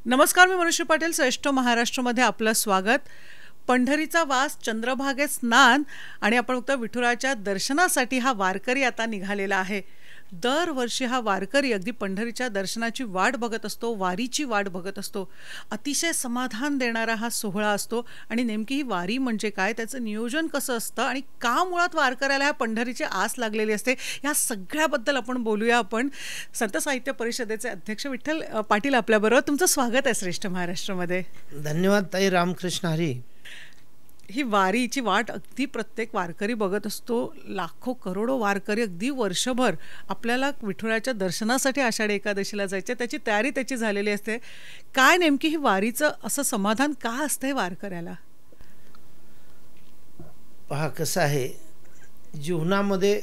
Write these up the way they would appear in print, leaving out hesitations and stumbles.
नमस्कार, मी मनुष्य पाटील. श्रेष्ठ महाराष्ट्रमध्ये आपलं स्वागत. पंढरीचा वास, चंद्रभागेत स्नान आणि आपण फक्त विठुराच्या दर्शनासाठी हा वारकरी आता निघालेला आहे. दरवर्षी हा वारकरी अगदी पंढरीच्या दर्शनाची वाट बघत असतो, वारीची वाट बघत असतो. अतिशय समाधान देणारा हा सोहळा असतो. आणि नेमकी ही वारी म्हणजे काय, त्याचं नियोजन कसं असतं आणि का मुळात वारकऱ्याला ह्या पंढरीची आस लागलेली असते, या सगळ्याबद्दल आपण बोलूया. आपण संत साहित्य परिषदेचे अध्यक्ष विठ्ठल पाटील आपल्याबरोबर. तुमचं स्वागत आहे श्रेष्ठ महाराष्ट्रामध्ये. धन्यवाद ताई. रामकृष्ण हरी. ही वारीची वाट अगदी प्रत्येक वारकरी बघत असतो. लाखो करोडो वारकरी अगदी वर्षभर आपल्याला विठुराच्या दर्शनासाठी आषाढी एकादशीला जायचे, त्याची तयारी त्याची झालेली असते. काय नेमकी ही वारीचं असं समाधान का असतंय वारकऱ्याला? पहा, कसं आहे, जीवनामध्ये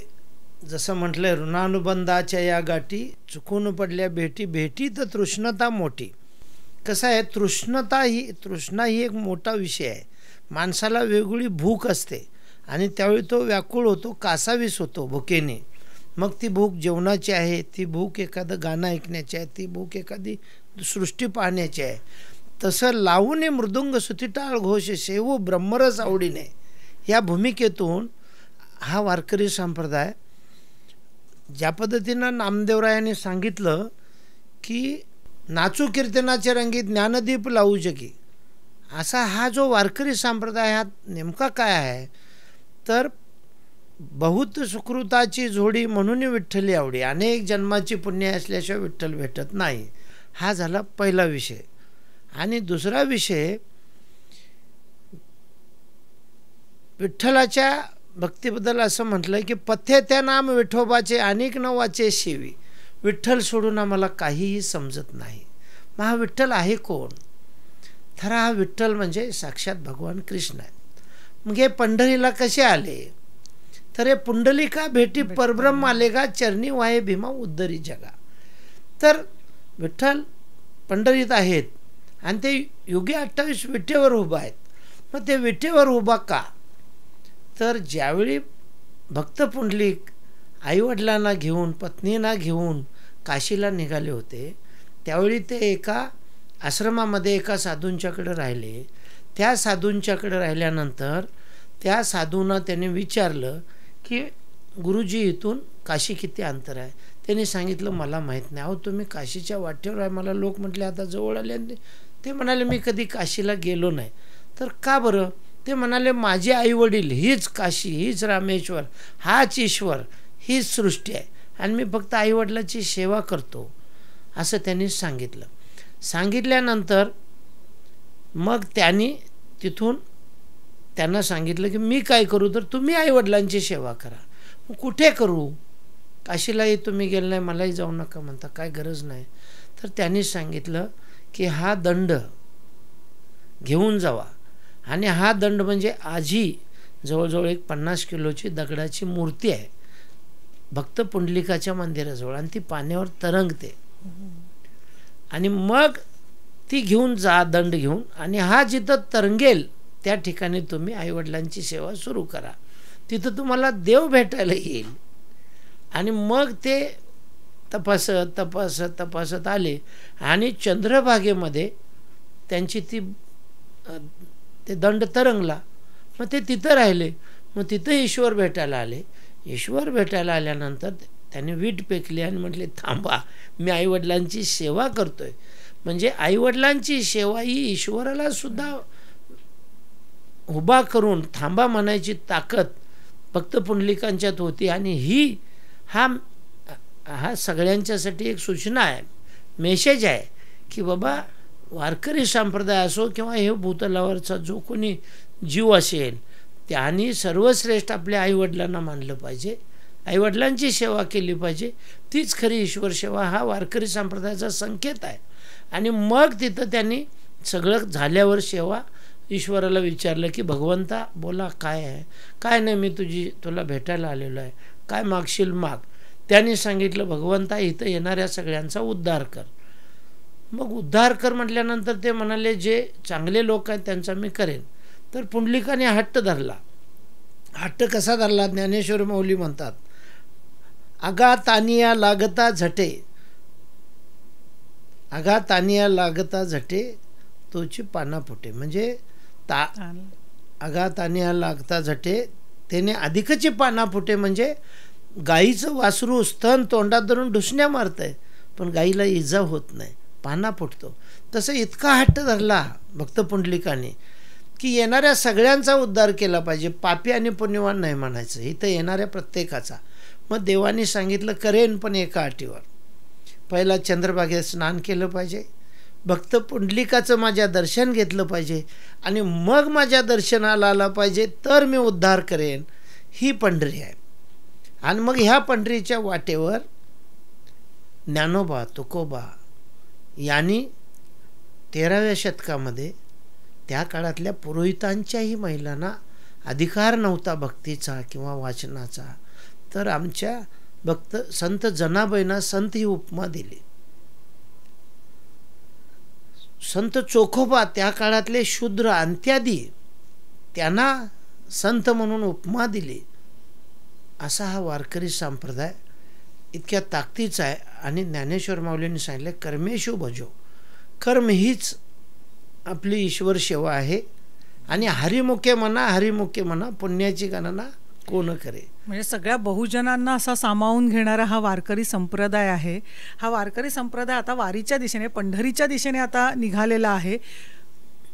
जसं म्हटलंय, ऋणानुबंधाच्या या गाठी चुकून पडल्या भेटी, भेटी तर तृष्णता मोठी. कसं आहे, तृष्णा ही एक मोठा विषय आहे. माणसाला वेगळी भूक असते आणि त्यावेळी तो व्याकुळ होतो, कासावीस होतो भुकेने. मग ती भूक जेवणाची आहे, ती भूक एखादं गाणं ऐकण्याची आहे, ती भूक एखादी सृष्टी पाहण्याची आहे. तसं लावून मृदुंग सुतिटाळ घोष सेवू ब्रह्मरस आवडीने, या भूमिकेतून हा वारकरी संप्रदाय, ज्या पद्धतीनं नामदेवरायांनी सांगितलं की नाचू कीर्तनाचे रंगी ज्ञानदीप लावू जगी, असा हा जो वारकरी संप्रदाय हा नेमका काय आहे, तर बहुत सुकृताची जोडी म्हणून विठ्ठली आवडी, अनेक जन्माची पुण्य असल्याशिवाय विठ्ठल भेटत नाही. हा झाला पहिला विषय. आणि दुसरा विषय, विठ्ठलाच्या भक्तीबद्दल असं म्हटलं की पथ्य त्या नाम विठोबाचे अनेक नवाचे शिवी, विठ्ठल सोडून आम्हाला काहीही समजत नाही. मग हा विठ्ठल आहे कोण? तर हा विठ्ठल म्हणजे साक्षात भगवान कृष्ण आहे. मग हे पंढरीला कसे आले? तर हे पुंडलिका भेटी परब्रह्म आले का, चरणी वाहे भीमा उद्धरी जगा. तर विठ्ठल पंढरीत आहेत आणि ते युगी 28 विटेवर उभा आहेत. मग ते विटेवर उभा का? तर ज्यावेळी भक्त पुंडलिक आईवडिलांना घेऊन, पत्नींना घेऊन काशीला निघाले होते, त्यावेळी ते एका आश्रमामध्ये एका साधूंच्याकडे राहिले. त्या साधूंच्याकडे राहिल्यानंतर त्या साधूंना त्याने विचारलं की गुरुजी, इथून काशी किती अंतर आहे? त्यांनी सांगितलं मला माहीत नाही. अहो, तुम्ही काशीच्या वाटेवर आहे. मला लोक म्हटले आता जवळ आले. ते म्हणाले मी कधी काशीला गेलो नाही. तर का बरं? ते म्हणाले माझे आईवडील हीच काशी, हीच रामेश्वर, हाच ईश्वर, हीच सृष्टी आहे आणि मी फक्त आईवडिलाची सेवा करतो, असं त्यांनी सांगितलं. सांगितल्यानंतर मग त्यांनी तिथून त्यांना सांगितलं की मी काय करू? तर तुम्ही आईवडिलांची सेवा करा. मग कुठे करू? काशीलाही तुम्ही गेलं नाही, मलाही जाऊ नका म्हणता, काय गरज नाही. तर त्यांनी सांगितलं की हा दंड घेऊन जावा. आणि हा दंड म्हणजे आजी जवळजवळ एक 50 किलोची दगडाची मूर्ती आहे भक्त पुंडलिकाच्या मंदिराजवळ, आणि ती पाण्यावर तरंगते. आणि मग ती घेऊन जा, दंड घेऊन, आणि हा जिथं तरंगेल त्या ठिकाणी तुम्ही आईवडिलांची सेवा सुरू करा. तिथं तुम्हाला देव भेटायला येईल. आणि मग ते तपासत तपासत तपासत आले आणि चंद्रभागेमध्ये त्यांची ते दंड तरंगला. मग ते तिथं राहिले. मग तिथं ईश्वर भेटायला आले. ईश्वर भेटायला आल्यानंतर त्यांनी वीट पेकली आणि म्हटले थांबा, मी आईवडिलांची सेवा करतोय. म्हणजे आईवडिलांची सेवा ही ईश्वराला सुद्धा उभा करून थांबा म्हणायची ताकद भक्त पुंडलिकांच्यात होती. आणि हा सगळ्यांच्यासाठी एक सूचना आहे, मेसेज आहे की बाबा वारकरी संप्रदाय असो किंवा हे भूतलावरचा जो कोणी जीव असेल, त्यांनी सर्वश्रेष्ठ आपल्या आईवडिलांना मानलं पाहिजे, आईवडिलांची सेवा केली पाहिजे. तीच खरी ईश्वर सेवा, हा वारकरी संप्रदायाचा संकेत आहे. आणि मग तिथं त्यांनी सगळं झाल्यावर सेवा ईश्वराला विचारलं की भगवंता बोला काय आहे? काय नाही, मी तुला भेटायला आलेलो आहे, काय मागशील माग. त्यांनी सांगितलं भगवंता इथं येणाऱ्या सगळ्यांचा उद्धार कर. मग उद्धार कर म्हटल्यानंतर ते म्हणाले जे चांगले लोक आहेत त्यांचा मी करेन. तर पुंडलिकाने हट्ट धरला. हट्ट कसा धरला? ज्ञानेश्वर माऊली म्हणतात, आगा तानिया लागता झटे, अगा तानिया लागता झटे तोची पाना फुटे, म्हणजे अगा तानिया लागता झटे त्याने अधिकची पाना फुटे, म्हणजे गाईचं वासरू स्तन तोंडात धरून ढुसण्या मारतंय पण गाईला इजा होत नाही, पाना फुटतो. तसं इतका हट्ट धरला भक्त पुंडलिकाने की येणाऱ्या सगळ्यांचा उद्धार केला पाहिजे, पापी आणि पुण्यवान नाही म्हणायचं, इथं येणाऱ्या प्रत्येकाचा. मग देवाने सांगितलं करेन पण एका अटीवर, पहिला चंद्रभागेत स्नान केलं पाहिजे, भक्त पुंडलिकाचं माझ्या दर्शन घेतलं पाहिजे आणि मग माझ्या दर्शनाला आला पाहिजे, तर मी उद्धार करेन. ही पंढरी आहे. आणि मग ह्या पंढरीच्या वाटेवर ज्ञानोबा तुकोबा यांनी 13व्या शतकामध्ये त्या काळातल्या पुरोहितांच्याही महिलांना अधिकार नव्हता भक्तीचा किंवा वाचनाचा, तर आमच्या भक्त संत जनाबाईंना संत ही उपमा दिली. संत चोखोबा त्या काळातले शूद्र अंत्यादी त्यांना संत म्हणून उपमा दिली. असा हा वारकरी संप्रदाय इतक्या ताकदीचा आहे. आणि ज्ञानेश्वर माऊलींनी सांगितलं कर्मेशु भजो, कर्म हीच आपली ईश्वर सेवा आहे. आणि हरिमुखे म्हणा पुण्याची गणना कोण करे. म्हणजे सगळ्या बहुजनांना असा सामावून घेणारा हा वारकरी संप्रदाय आहे. हा वारकरी संप्रदाय आता वारीच्या दिशेने पंढरीच्या दिशेने आता निघालेला आहे.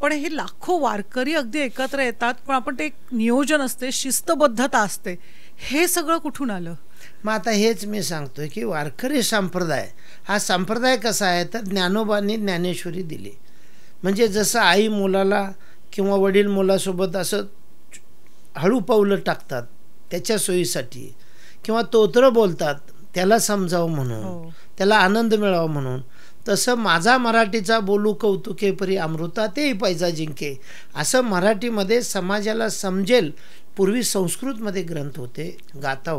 पण हे लाखो वारकरी अगदी एकत्र येतात, पण आपण ते एक नियोजन असते, शिस्तबद्धता असते, हे सगळं कुठून आलं? मग आता हेच मी सांगतोय की वारकरी संप्रदाय हा संप्रदाय कसा आहे तर ज्ञानोबांनी ज्ञानेश्वरी दिली. म्हणजे जसं आई मुलाला किंवा वडील मुलासोबत असं हळू पावलं टाकतात त्याच्या सोयीसाठी, किंवा तोत्र बोलतात त्याला समजावं म्हणून, त्याला आनंद मिळावा म्हणून, तसं माझा मराठीचा बोलू कौतुके परी अमृता तेही पैजा जिंके, असं मराठीमध्ये समाजाला समजेल. पूर्वी संस्कृतमध्ये ग्रंथ होते, गाथा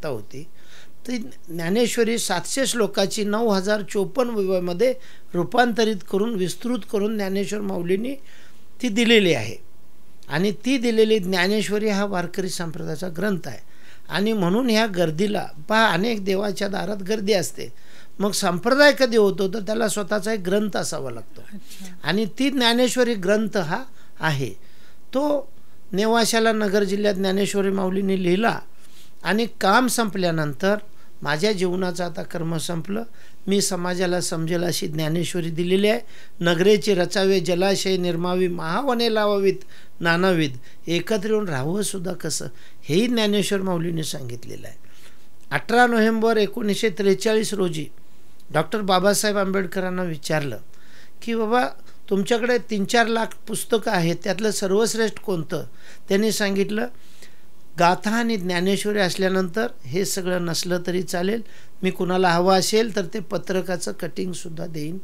होती. ती ज्ञानेश्वरी 700 श्लोकाची 9054 मध्ये रूपांतरित करून विस्तृत करून ज्ञानेश्वर माऊलींनी ती दिलेली आहे. आणि ती दिलेली ज्ञानेश्वरी हा वारकरी संप्रदायाचा ग्रंथ आहे. आणि म्हणून ह्या गर्दीला पहा, अनेक देवाच्या दारात गर्दी असते, मग संप्रदाय कधी होतो तर त्याला स्वतःचा एक ग्रंथ असावा लागतो. आणि ती ज्ञानेश्वरी ग्रंथ हा आहे. तो नेवाशाला नगर जिल्ह्यात ज्ञानेश्वरी माऊलींनी लिहिला. आणि काम संपल्यानंतर माझ्या जीवनाचं आता कर्म संपलं, मी समाजाला समजेल अशी ज्ञानेश्वरी दिलेली आहे. नगरेचे रचावे जलाशय निर्मावी, महावने लावावीत नानाविध, एकत्र येऊन राहावं सुद्धा कसं, हेही ज्ञानेश्वर माऊलींनी सांगितलेलं आहे. 18 नोव्हेंबर 1943 रोजी डॉक्टर बाबासाहेब आंबेडकरांना विचारलं की बाबा तुमच्याकडे 3-4 लाख पुस्तकं आहेत, त्यातलं सर्वश्रेष्ठ कोणतं? त्यांनी सांगितलं गाथा आणि ज्ञानेश्वरी असल्यानंतर हे सगळं नसलं तरी चालेल, मी कुणाला हवं असेल तर ते पत्रकाचं कटिंगसुद्धा देईन.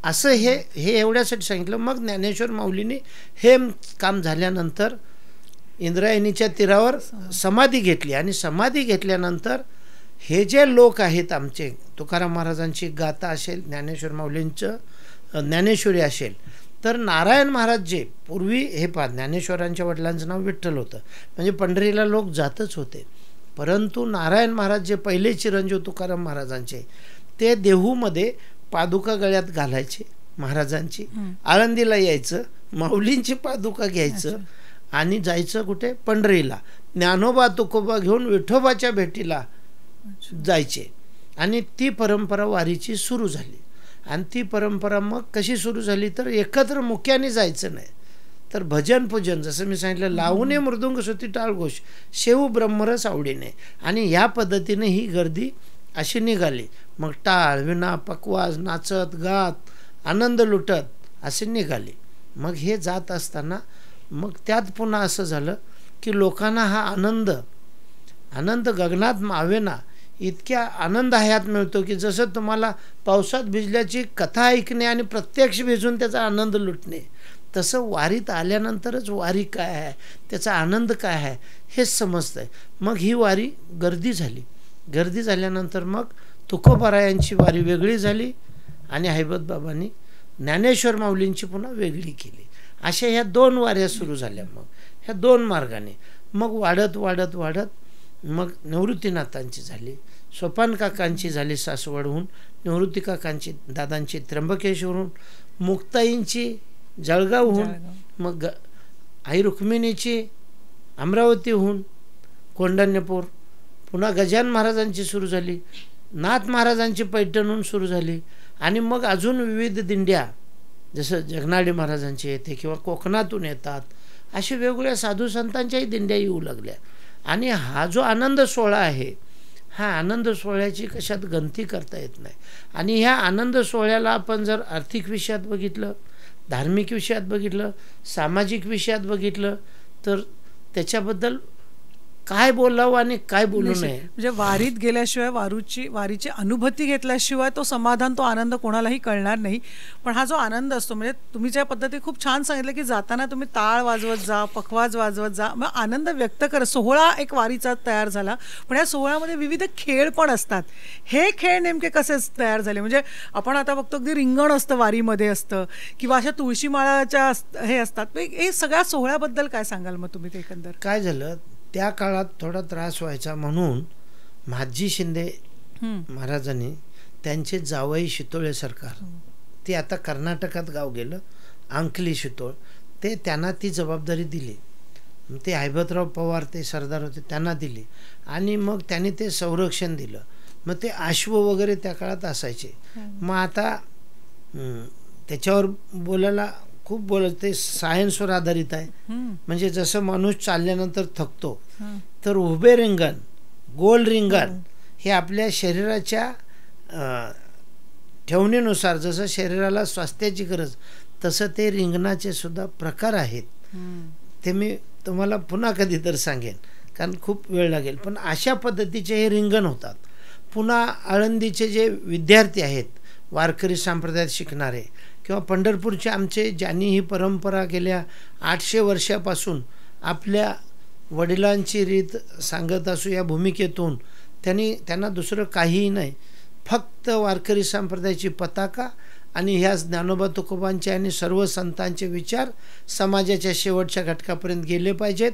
असं हे एवढ्यासाठी सांगितलं. मग ज्ञानेश्वर माऊलींनी हे काम झाल्यानंतर इंद्रायणीच्या तीरावर समाधी घेतली. आणि समाधी घेतल्यानंतर हे जे लोक आहेत आमचे, तुकाराम महाराजांची गाथा असेल, ज्ञानेश्वर माऊलींचं ज्ञानेश्वरी असेल, तर नारायण महाराज जे पूर्वी हे पहा, ज्ञानेश्वरांच्या वडिलांचं नाव विठ्ठल होतं, म्हणजे पंढरीला लोक जातच होते. परंतु नारायण महाराज जे पहिले चिरंजीव तुकाराम महाराजांचे, ते देहूमध्ये पादुका गळ्यात घालायचे महाराजांची, आळंदीला यायचं, माऊलींची पादुका घ्यायचं आणि जायचं कुठे? पंढरीला. ज्ञानोबा तुकोबा घेऊन विठोबाच्या भेटीला जायचे. आणि ती परंपरा वारीची सुरू झाली. आणि ती परंपरा मग कशी सुरू झाली तर एकत्र मुख्याने जायचं नाही, तर भजन पूजन, जसं मी सांगितलं, लावणे मृदुंग श्रुती टाळघोष, शेव ब्रह्मरस आवडीने. आणि ह्या पद्धतीने ही गर्दी अशी निघाली. मग टाळ विणा पकवाज नाचत गात आनंद लुटत असे निघाले. मग हे जात असताना मग त्यात पुन्हा असं झालं की लोकांना हा आनंद गगनात मावेना इतक्या आनंद ह्यात मिळतो की जसं तुम्हाला पावसात भिजल्याची कथा ऐकणे आणि प्रत्यक्ष भिजून त्याचा आनंद लुटणे, तसं वारीत आल्यानंतरच वारी काय आहे, त्याचा आनंद काय आहे हेच समजतंय. मग ही वारी गर्दी झाली. गर्दी झाल्यानंतर मग तुकोबारायांची वारी वेगळी झाली आणि हैबत बाबांनी ज्ञानेश्वर माऊलींची पुन्हा वेगळी केली. अशा ह्या 2 वाऱ्या सुरू झाल्या. मग ह्या 2 मार्गाने मग वाढत मग निवृत्तीनाथांची झाली, सोपान काकांची झाली सासवडहून, निवृत्ती काकांची दादांची त्र्यंबकेश्वरहून, मुक्ताईंची जळगावहून, मग आई रुक्मिणीची अमरावतीहून, कोंढाण्यापूर, पुन्हा गजानन महाराजांची सुरू झाली, नाथ महाराजांची पैठणहून सुरू झाली, आणि मग अजून विविध दिंड्या जसं जगनाडे महाराजांची येते किंवा कोकणातून येतात, अशा वेगवेगळ्या साधू संतांच्याही दिंड्या येऊ लागल्या. आणि हा जो आनंद सोहळा आहे, हा आनंद सोहळ्याची कशात गंती करता येत नाही. आणि ह्या आनंद सोहळ्याला आपण जर आर्थिक विषयात बघितलं, धार्मिक विषयात बघितलं, सामाजिक विषयात बघितलं, तर त्याच्याबद्दल काय बोलावं आणि काय बोलू नये. म्हणजे वारीत गेल्याशिवाय वारीची अनुभूती घेतल्याशिवाय तो समाधान, तो आनंद कोणालाही कळणार नाही. पण हा जो आनंद असतो, म्हणजे तुम्ही ज्या पद्धती खूप छान सांगितलं की जाताना तुम्ही टाळ वाजवत जा, पखवाज वाजवत जा, मग आनंद व्यक्त कर. सोहळा एक वारीचा तयार झाला. पण या सोहळ्यामध्ये विविध खेळ पण असतात. हे खेळ नेमके कसे तयार झाले? म्हणजे आपण आता बघतो अगदी रिंगण असतं वारीमध्ये असतं, किंवा अशा तुळशीमाळाच्या हे असतात. हे सगळ्या सोहळ्याबद्दल काय सांगाल मग तुम्ही? ते एकंदर काय झालं, त्या काळात थोडा त्रास व्हायचा म्हणून महादजी शिंदे महाराजांनी त्यांचे जावई शितोळे सरकार, ते आता कर्नाटकात गाव गेलं, अंकली शितोळ, ते त्यांना ती जबाबदारी दिली. ते हैबतराव पवार ते सरदार होते, त्यांना दिली. आणि मग त्यांनी ते संरक्षण दिलं. मग ते अश्व वगैरे त्या काळात असायचे. मग आता त्याच्यावर बोलायला खूप बोलत, ते सायन्सवर आधारित आहे. म्हणजे जसं माणूस चालल्यानंतर थकतो, तर उभे रिंगण, गोल रिंगण हे आपल्या शरीराच्या ठेवणीनुसार, जसं शरीराला स्वास्थ्याची गरज, तसं ते रिंगणाचे सुद्धा प्रकार आहेत. ते मी तुम्हाला पुन्हा कधी तर सांगेन, कारण खूप वेळ लागेल. पण अशा पद्धतीचे हे रिंगण होतात. पुन्हा आळंदीचे जे विद्यार्थी आहेत, वारकरी संप्रदायात शिकणारे, किंवा पंढरपूरचे आमचे, ज्यांनी ही परंपरा गेल्या 800 वर्षापासून आपल्या वडिलांची रीत सांगत असू या भूमिकेतून, त्यांना दुसरं काहीही नाही, फक्त वारकरी संप्रदायाची पताका आणि ह्या ज्ञानोबा तुकोबांचे आणि सर्व संतांचे विचार समाजाच्या शेवटच्या घटकापर्यंत गेले पाहिजेत.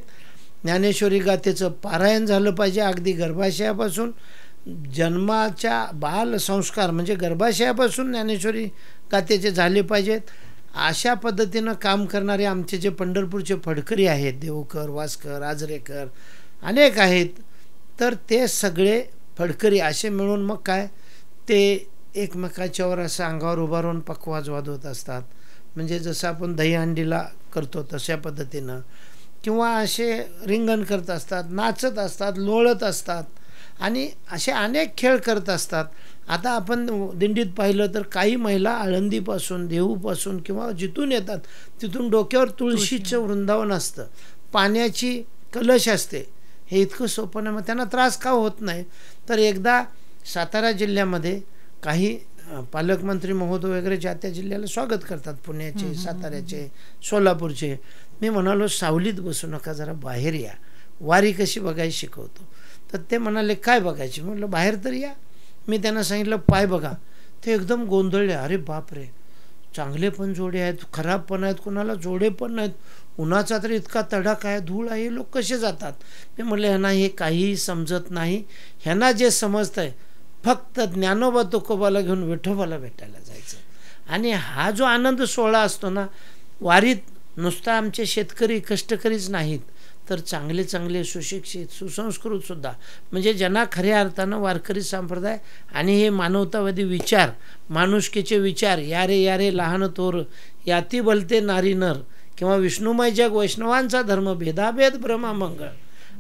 ज्ञानेश्वरी गाथेचं पारायण झालं पाहिजे, अगदी गर्भाशयापासून, जन्माच्या बाल संस्कार म्हणजे गर्भाशयापासून ज्ञानेश्वरी गाथेचे झाले पाहिजेत. अशा पद्धतीनं काम करणारे आमचे जे पंढरपूरचे फडकरी आहेत, देवकर, वासकर, आजरेकर अनेक आहेत, तर ते सगळे फडकरी असे मिळून मग काय, ते एकमेकाच्यावर असं अंगावर उभा राहून पखवाज वाजवत असतात. म्हणजे जसं आपण दहीहंडीला करतो तशा पद्धतीनं, किंवा असे रिंगण करत असतात, नाचत असतात, लोळत असतात, आणि असे अनेक खेळ करत असतात. आता आपण दिंडीत पाहिलं तर काही महिला आळंदीपासून, देहूपासून किंवा जिथून येतात तिथून डोक्यावर तुळशीचं वृंदावन असतं, पाण्याची कलश असते. हे इतकं सोपं नाही. मग त्यांना त्रास का होत नाही? तर एकदा सातारा जिल्ह्यामध्ये काही पालकमंत्री महोदय वगैरे ज्या त्या जिल्ह्याला स्वागत करतात, पुण्याचे, साताऱ्याचे, सोलापूरचे. मी म्हणालो सावलीत बसू नका, जरा बाहेर या, वारी कशी बघायची शिकवतो. तर ते म्हणाले काय बघायची? म्हटलं बाहेर तर या. मी त्यांना सांगितलं पाय बघा. ते एकदम गोंधळले. अरे बापरे, चांगले पण जोडे आहेत, खराब पण आहेत, कोणाला जोडे पण नाहीत, उन्हाचा तर इतका तडाखा आहे, धूळ आहे, लोक कसे जातात? मी म्हटलं ह्यांना हे काहीही समजत नाही. ह्यांना जे समजतं आहे फक्त ज्ञानोबा तुकोबाला घेऊन विठोबाला भेटायला जायचं. आणि हा जो आनंद सोहळा असतो ना वारीत, नुसता आमचे शेतकरी कष्टकरीच नाहीत, तर चांगले चांगले सुशिक्षित सुसंस्कृत सुद्धा, म्हणजे ज्यांना खऱ्या अर्थानं वारकरी संप्रदाय आणि हे मानवतावादी विचार, माणुसकीचे विचार, यारे यारे लहान थोर, याती बोलते नारी नर, किंवा विष्णुमय जग वैष्णवांचा धर्म, भेदाभेद ब्रह्ममंगळ.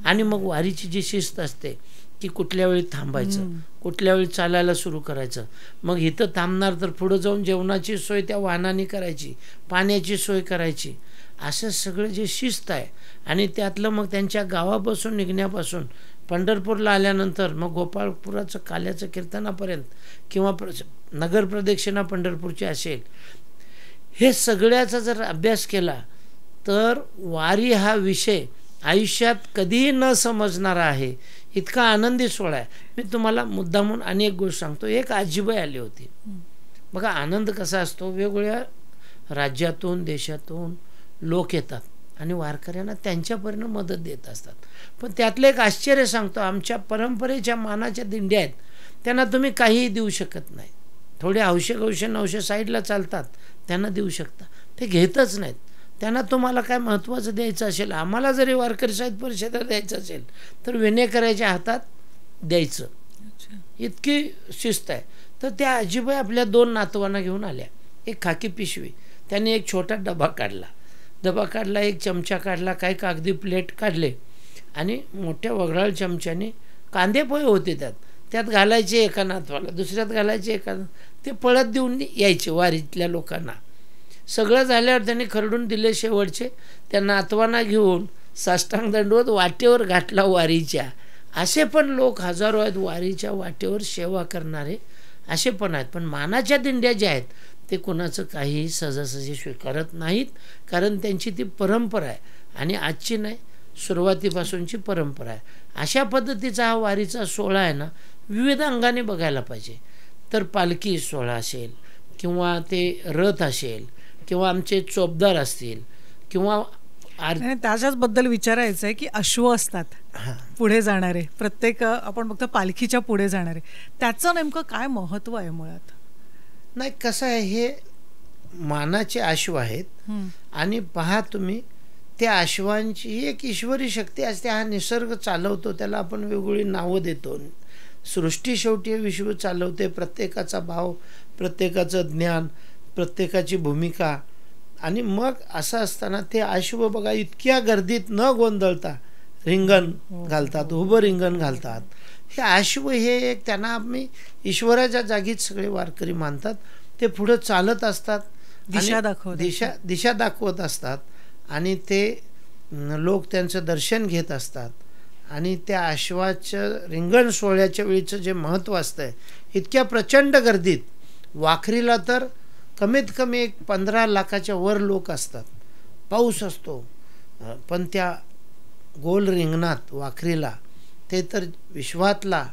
आणि मग वारीची जी शिस्त असते की कुठल्या वेळी थांबायचं, कुठल्या वेळी चालायला सुरू करायचं, मग इथं थांबणार तर पुढं जाऊन जेवणाची सोय त्या वाहनाने करायची, पाण्याची सोय करायची, असं सगळं जे शिस्त आहे. आणि त्यातलं मग त्यांच्या गावापासून निघण्यापासून पंढरपूरला आल्यानंतर मग गोपाळपुराचं काल्याचं कीर्तनापर्यंत, किंवा नगर प्रदक्षिणा पंढरपूरची असेल, हे सगळ्याचा जर अभ्यास केला तर वारी हा विषय आयुष्यात कधीही न समजणारा आहे, इतका आनंदी सोहळा आहे. मी तुम्हाला मुद्दामून अनेक गोष्ट सांगतो. एक आजीबाई आली होती. बघा आनंद कसा असतो, वेगवेगळ्या राज्यातून देशातून लोक येतात आणि वारकऱ्यांना त्यांच्यापर्यंत मदत देत असतात. पण त्यातलं एक आश्चर्य सांगतो, आमच्या परंपरेच्या मानाच्या दिंड्या आहेत, त्यांना तुम्ही काहीही देऊ शकत नाही. थोडे औषध साईडला चालतात, त्यांना देऊ शकता, ते घेतच नाहीत. त्यांना तुम्हाला काय महत्त्वाचं द्यायचं असेल, आम्हाला जरी वारकरी साहित्य परिषदेला द्यायचं असेल तर विनेकराच्या हातात द्यायचं, इतकी शिस्त आहे. तर त्या आजीबाई आपल्या 2 नातवांना घेऊन आल्या. एक खाकी पिशवी, त्यांनी एक छोटा डबा काढला, एक चमचा काढला, काही कागदी प्लेट काढले आणि मोठ्या वगळाळ चमच्याने कांदे पोहे होते त्यात घालायचे एका नातवाला, दुसऱ्यात घालायचे एका, ते पळत देऊन यायचे वारीतल्या लोकांना. सगळं झाल्यावर त्यांनी खरडून दिले शेवटचे. त्या नातवांना घेऊन साष्टांग दंडवत वाटेवर घातला वारीच्या. असे पण लोक हजारो आहेत वारीच्या वाटेवर सेवा करणारे, असे पण आहेत. पण मानाच्या दिंड्या ज्या आहेत ते कोणाचं काहीही सहजासहजी स्वीकारत नाहीत, कारण त्यांची ती परंपरा आहे आणि आजची नाही, सुरुवातीपासूनची परंपरा आहे. अशा पद्धतीचा हा वारीचा सोहळा आहे ना, विविध अंगाने बघायला पाहिजे. तर पालखी सोहळा असेल किंवा ते रथ असेल किंवा आमचे चोपदार असतील किंवा त्याच्याचबद्दल विचारायचं आहे की अश्व असतात पुढे जाणारे, प्रत्येक आपण बघतो पालखीच्या पुढे जाणारे, त्याचं नेमकं काय महत्त्व आहे मुळात? नाही, कसं आहे, हे मानाचे अश्व आहेत आणि पहा तुम्ही, त्या अश्वांची एक ईश्वरी शक्ती असते. हा निसर्ग चालवतो, त्याला आपण वेगवेगळी नावं देतो. सृष्टी शेवटी विश्व चालवते, प्रत्येकाचा भाव, प्रत्येकाचं ज्ञान, प्रत्येकाची भूमिका. आणि मग असं असताना ते अश्व बघा, इतक्या गर्दीत न गोंधळता रिंगण घालतात, उभं रिंगण घालतात. हे अश्व हे एक, त्यांना आम्ही ईश्वराच्या जागीच सगळे वारकरी मानतात. ते पुढं चालत असतात, दिशा दाखवत असतात आणि ते लोक त्यांचं दर्शन घेत असतात. आणि त्या अश्वाच्या रिंगण सोहळ्याच्या वेळीचं जे महत्त्व असतं, इतक्या प्रचंड गर्दीत, वाखरीला तर कमीत कमी 15 लाखाच्या वर लोक असतात, पाऊस असतो, पण त्या गोल रिंगणात वाखरीला ते तर विश्वातला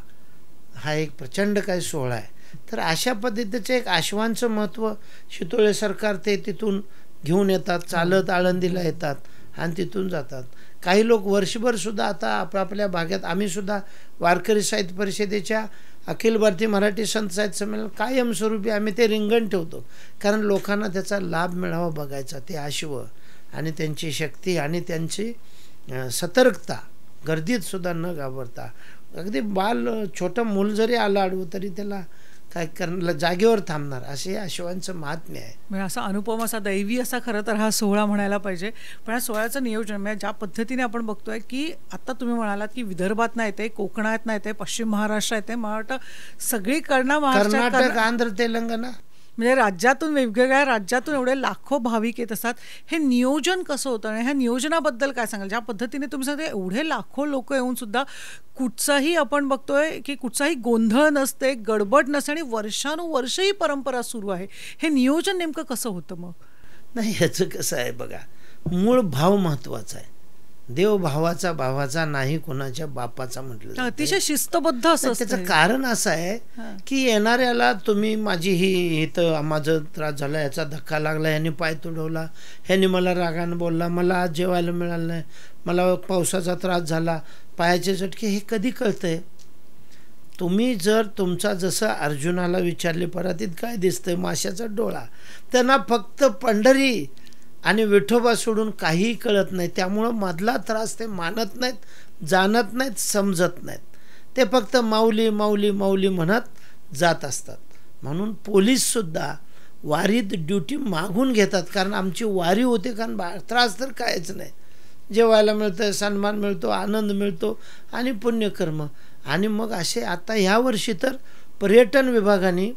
हा एक प्रचंड काय सोहळा आहे. तर अशा पद्धतीचं एक अश्वांचं महत्त्व, शितोळे सरकार ते तिथून घेऊन येतात, चालत आळंदीला येतात आणि तिथून जातात. काही लोक वर्षभर सुद्धा आता आपापल्या भागात, आम्ही सुद्धा वारकरी साहित्य परिषदेच्या अखिल भारतीय मराठी संत साहित्य संमेलन कायमस्वरूपी आम्ही ते रिंगण ठेवतो, कारण लोकांना त्याचा लाभ मिळावा बघायचा. ते अश्व आणि त्यांची शक्ती आणि त्यांची सतर्कता, गर्दीत सुद्धा न घाबरता, अगदी छोटं मूल जरी आलं आडवं तरी त्याला काय करणार, जागेवर थांबणार, असे अश्वांचं महात्म्य आहे. म्हणजे असा अनुपम, असा दैवी असा खरं तर हा सोहळा म्हणायला पाहिजे. पण या सोहळ्याचं नियोजन म्हणजे ज्या पद्धतीने आपण बघतोय की आता तुम्ही म्हणालात की विदर्भात नाही येते, कोकणात नाही येते, पश्चिम महाराष्ट्र येते, मला वाटतं सगळीकडनं, कर्नाटक, आंध्र, तेलंगणा, म्हणजे राज्यातून, वेगवेगळ्या राज्यातून एवढे लाखो भाविक येत असतात. हे नियोजन कसं होतं आणि ह्या नियोजनाबद्दल काय सांगाल? ज्या पद्धतीने तुम्ही सांगता एवढे लाखो लोक येऊन सुद्धा कुठचाही, आपण बघतोय की कुठचाही गोंधळ नसते, गडबड नसते आणि वर्षानुवर्ष ही परंपरा सुरू आहे. हे नियोजन नेमकं कसं होतं मग? नाही, ह्याचं कसं आहे बघा, मूळ भाव महत्वाचा आहे. देव भावाचा, भावाचा नाही कोणाच्या बापाचा म्हटलं, अतिशय शिस्तबद्ध असं. त्याचं कारण असं आहे की येणाऱ्याला तुम्ही, माझी ही इथं माझं त्रास झाला, याचा धक्का लागला, ह्याने पाय तुडवला, ह्याने मला रागानं बोलला, मला आज जेवायला मिळालं नाही, मला पावसाचा त्रास झाला, पायाचे झटके, हे कधी कळतंय? तुम्ही जर तुमचा, जसं अर्जुनाला विचारले परातीत काय दिसतंय, माशाचा डोळा, त्यांना फक्त पंढरी आणि विठोबा सोडून काहीही कळत नाही. त्यामुळं मधला त्रास ते मानत नाहीत, जाणत नाहीत, समजत नाहीत. ते फक्त माऊली माऊली माऊली म्हणत जात असतात. म्हणून पोलीससुद्धा वारीत ड्युटी मागून घेतात, कारण आमची वारी होते, कारण त्रास तर कायच नाही, जेवायला मिळतं, सन्मान मिळतो, आनंद मिळतो आणि पुण्यकर्म. आणि मग असे आता ह्या वर्षी तर पर्यटन विभागाने,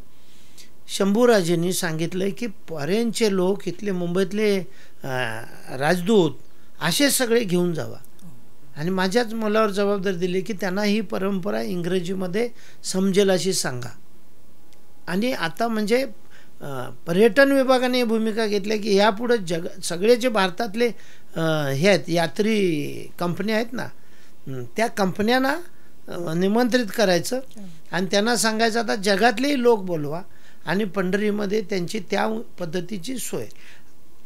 शंभूराजेंनी सांगितलं की फॉरेनचे लोक, इथले मुंबईतले राजदूत, असे सगळे घेऊन जावा. आणि माझ्याच मुलावर जबाबदारी दिली की त्यांना ही परंपरा इंग्रजीमध्ये समजेल अशी सांगा. आणि आता म्हणजे पर्यटन विभागाने भूमिका घेतली की यापुढे सगळे जे भारतातले हे आहेत, यात्री कंपन्या आहेत ना, त्या कंपन्यांना निमंत्रित करायचं आणि त्यांना सांगायचं आता जगातलेही लोक बोलवा आणि पंढरीमध्ये त्यांची त्या पद्धतीची सोय.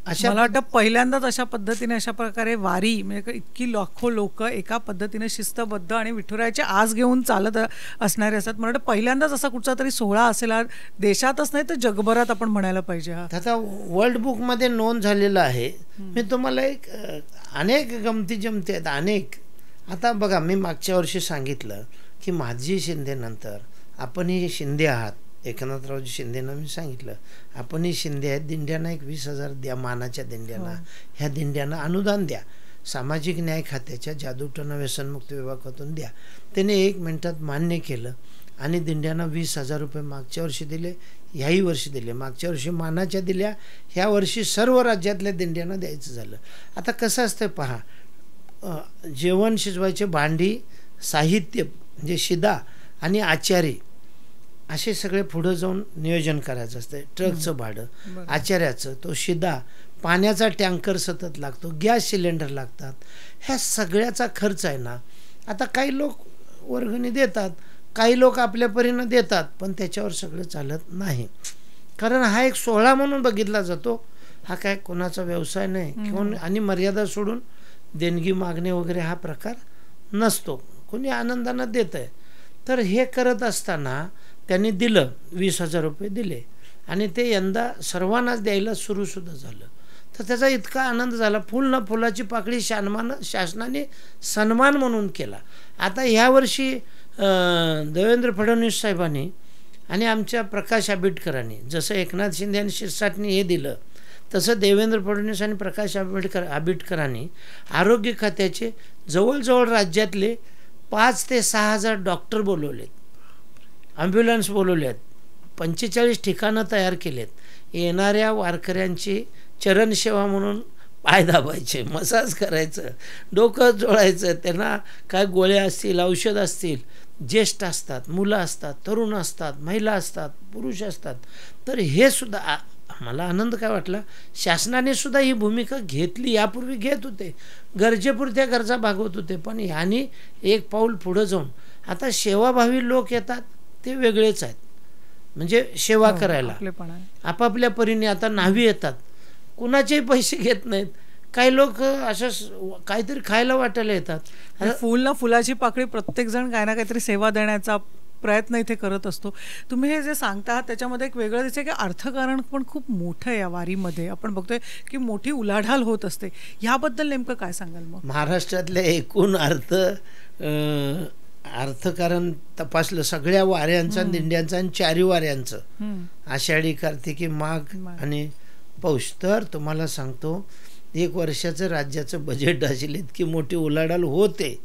मला वाटतं पहिल्यांदाच अशा पद्धतीने अशा प्रकारे वारी म्हणजे इतकी लाखो लोक एका पद्धतीने शिस्तबद्ध आणि विठुरायाची आस घेऊन चालत असणारे असतात. मला वाटतं पहिल्यांदाच असा कुठचा तरी सोहळा असेल देशातच नाही तर जगभरात आपण म्हणायला पाहिजे. हा आता वर्ल्ड बुकमध्ये नोंद झालेला आहे. मी तुम्हाला एक अनेक गमती जमती आहेत अनेक. आता बघा, मी मागच्या वर्षी सांगितलं की माझी शिंदेनंतर आपणही शिंदे आहात, एकनाथरावजी शिंदेना मी सांगितलं आपणही शिंदे आहेत, दिंड्यांना एक 20,000 द्या, मानाच्या दिंड्यांना. ह्या दिंड्यांना अनुदान द्या, सामाजिक न्याय खात्याच्या जादूटोना व्यसनमुक्त विभागातून द्या. त्याने 1 मिनिटात मान्य केलं आणि दिंड्यांना 20,000 रुपये मागच्या वर्षी दिले, ह्याही वर्षी दिले. मागच्या वर्षी मानाच्या दिल्या, ह्या वर्षी सर्व राज्यातल्या दिंड्यांना द्यायचं झालं. आता कसं असतं पहा, जेवण शिजवायचे भांडी, साहित्य म्हणजे शिदा आणि आचारी असे सगळे पुढं जाऊन नियोजन करायचं असतं. ट्रकचं भाडं, आचार्याचं, तो शिदा, पाण्याचा टँकर सतत लागतो, गॅस सिलेंडर लागतात, ह्या सगळ्याचा खर्च आहे ना. आता काही लोक वर्गणी देतात, काही लोक आपल्या परीनं देतात, पण त्याच्यावर सगळं चालत नाही. कारण हा एक सोहळा म्हणून बघितला जातो. हा काय कोणाचा व्यवसाय नाही किंवा आणि मर्यादा सोडून देणगी मागणे वगैरे हा प्रकार नसतो. कोणी आनंदानं देत आहे. तर हे करत असताना त्यांनी दिलं, 20,000 रुपये दिले आणि ते यंदा सर्वांनाच द्यायला सुरूसुद्धा झालं. तर त्याचा इतका आनंद झाला. फुल ना फुलाची पाकळी शासनाने सन्मान म्हणून केला. आता ह्यावर्षी देवेंद्र फडणवीस साहेबांनी आणि आमच्या प्रकाश आंबेडकरांनी, जसं एकनाथ शिंदे आणि शिरसाटने हे दिलं, तसं देवेंद्र फडणवीस आणि प्रकाश आंबेडकरांनी आरोग्य खात्याचे जवळजवळ राज्यातले 5,000 ते 6,000 डॉक्टर बोलवलेत, ॲम्ब्युलन्स बोलवले आहेत, 45 ठिकाणं तयार केलेत. येणाऱ्या वारकऱ्यांची चरणसेवा म्हणून पाय दाबायचे, मसाज करायचं, डोकं जोडायचं, त्यांना काय गोळ्या असतील, औषध असतील, ज्येष्ठ असतात, मुलं असतात, तरुण असतात, महिला असतात, पुरुष असतात. तर हे सुद्धा मला आनंद काय वाटला, शासनाने सुद्धा ही भूमिका घेतली. यापूर्वी घेत होते, गरजेपुरत्या गरजा भागवत होते, पण ह्यांनी एक पाऊल पुढं जाऊन आता सेवाभावी लोक येतात, ते वेगळेच आहेत, म्हणजे सेवा करायला आपापल्या परीने. आता न्हावी येतात, कुणाचेही पैसे घेत नाहीत. काही लोक असं काहीतरी खायला वाटायला येतात. फुल ना फुलाची पाकळी, प्रत्येक जण काय ना काहीतरी सेवा देण्याचा प्रयत्न इथे करत असतो. तुम्ही हे जे सांगता त्याच्यामध्ये एक वेगळं दिसतं की अर्थकारण पण खूप मोठं आहे या वारीमध्ये. आपण बघतोय की मोठी उलाढाल होत असते. ह्याबद्दल नेमकं काय सांगाल मग? महाराष्ट्रातल्या एकूण अर्थकारण तपासलं सगळ्या वाऱ्यांचा, दिंड्यांचा आणि 4 वाऱ्यांचं, आषाढी, कार्तिकी, माघ आणि पौष, तर तुम्हाला सांगतो 1 वर्षाचं राज्याचं बजेट असेल इतकी मोठी उलाढाल होते,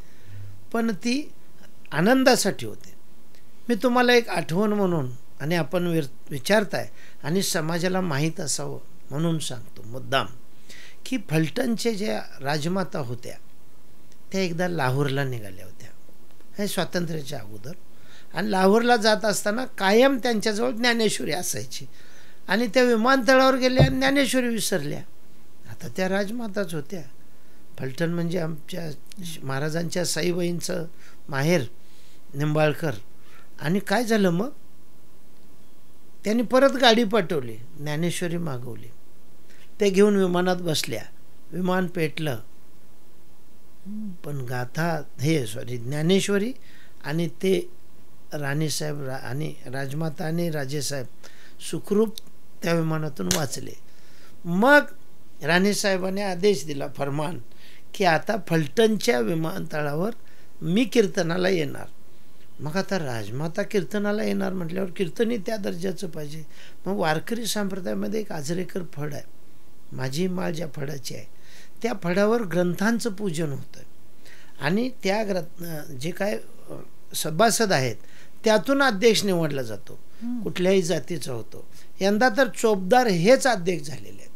पण ती आनंदासाठी होते. मी तुम्हाला एक आठवण म्हणून, आणि आपण विचारताय आणि समाजाला माहीत असावं म्हणून सांगतो मुद्दाम, की फलटणच्या ज्या राजमाता होत्या त्या एकदा लाहोरला निघाल्या होत्या, हे स्वातंत्र्याच्या अगोदर. आणि लाहोरला जात असताना कायम त्यांच्याजवळ ज्ञानेश्वरी असायची आणि त्या विमानतळावर गेल्या आणि ज्ञानेश्वरी विसरल्या. आता त्या राजमाताच होत्या. फलटण म्हणजे आमच्या महाराजांच्या साईबाईंचं माहेर, निंबाळकर. आणि काय झालं मग, त्यांनी परत गाडी पाठवली, ज्ञानेश्वरी मागवली, ते घेऊन विमानात बसल्या, विमान पेटलं. पण ज्ञानेश्वरी आणि ते राणीसाहेब आणि राजमाता आणि राजेसाहेब सुखरूप त्या विमानातून वाचले. मग राणीसाहेबांनी आदेश दिला, फरमान, की आता फलटणच्या विमानतळावर मी कीर्तनाला येणार. मग आता राजमाता कीर्तनाला येणार म्हटल्यावर कीर्तनही त्या दर्जाचं पाहिजे. मग वारकरी संप्रदायामध्ये एक आजरेकर फड आहे, माझी माळ ज्या फडाची आहे, त्या फडावर ग्रंथांचं पूजन होतं आणि त्या जे काय सभासद आहेत त्यातून अध्यक्ष निवडला जातो, कुठल्याही जातीचा होतो. यंदा तर चोपदार हेच अध्यक्ष झालेले आहेत.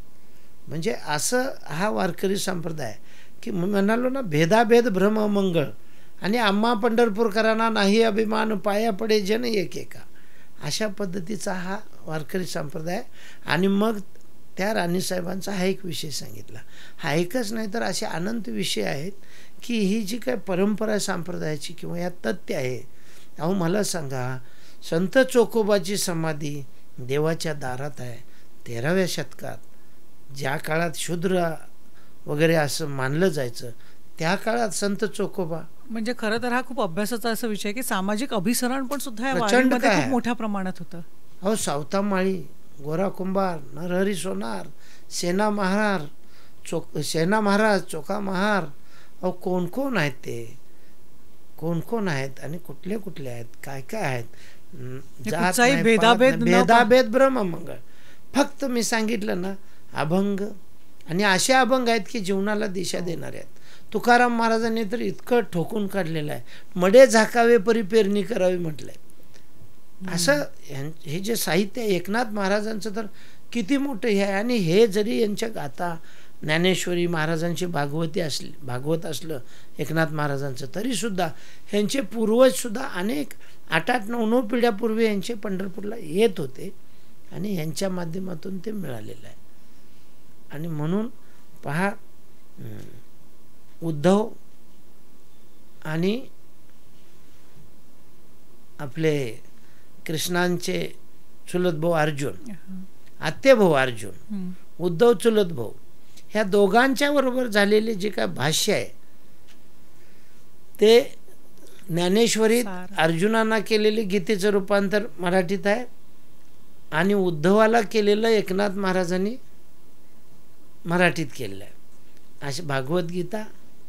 म्हणजे असं हा वारकरी संप्रदाय, की म्हणालो ना, भेदाभेद भ्रम मंगळ आणि आम्हा पंढरपूरकरांना नाही अभिमान, पाया पडे जन एकेका, अशा पद्धतीचा हा वारकरी संप्रदाय. आणि मग त्या राणीसाहेबांचा हा एक विषय सांगितला. हा एकच नाही तर असे अनंत विषय आहेत की ही जी काय परंपरा संप्रदायाची किंवा या तथ्य आहे. अहो मला सांगा, संत चोखोबाची समाधी देवाच्या दारात आहे 13व्या शतकात. ज्या काळात शूद्र वगैरे असं मानलं जायचं त्या काळात संत चोखोबा. म्हणजे खरं तर हा खूप अभ्यासाचा असा विषय की सामाजिक अभिसरण पण सुद्धा या प्रचंड वारीमध्ये काय खूप आहे. मोठ्या प्रमाणात होतं. अहो सावता माळी, गोरा कुंभार, नरहरी सोनार, सेना महार, सेना महाराज, चोखा महार, अहो कोण कोण आहेत ते, कोण कोण आहेत आणि कुठले कुठले आहेत, काय काय आहेत. जात कुठचाही नाही, भेदाभेद पात नाही, भेदाभेद ब्रह्ममंगळ. फक्त मी सांगितलं ना अभंग, आणि असे अभंग आहेत की जीवनाला दिशा देणारे आहेत. तुकाराम महाराजांनी तर इतकं ठोकून काढलेलं आहे, मडे झाकावे परी पेरणी करावी म्हटलंय. असं हे जे साहित्य आहे एकनाथ महाराजांचं तर किती मोठं हे आहे. आणि हे जरी यांच्या गाथा ज्ञानेश्वरी महाराजांची भागवत असलं एकनाथ महाराजांचं, तरीसुद्धा ह्यांचे पूर्वजसुद्धा अनेक 8-8, 9-9 पिढ्यापूर्वी यांचे पंढरपूरला येत होते आणि ह्यांच्या माध्यमातून ते मिळालेलं आहे. आणि म्हणून पहा, उद्धव आणि आपले कृष्णांचे चुलत भाऊ अर्जुन, आत्तेभाऊ अर्जुन, उद्धव चुलत भाऊ, ह्या दोघांच्या बरोबर झालेले जे काय भाष्य आहे ते ज्ञानेश्वरीत अर्जुनांना केलेले गीतेचं रूपांतर मराठीत आहे आणि उद्धवाला केलेलं एकनाथ महाराजांनी मराठीत केलेलं आहे. अशी भागवतगीता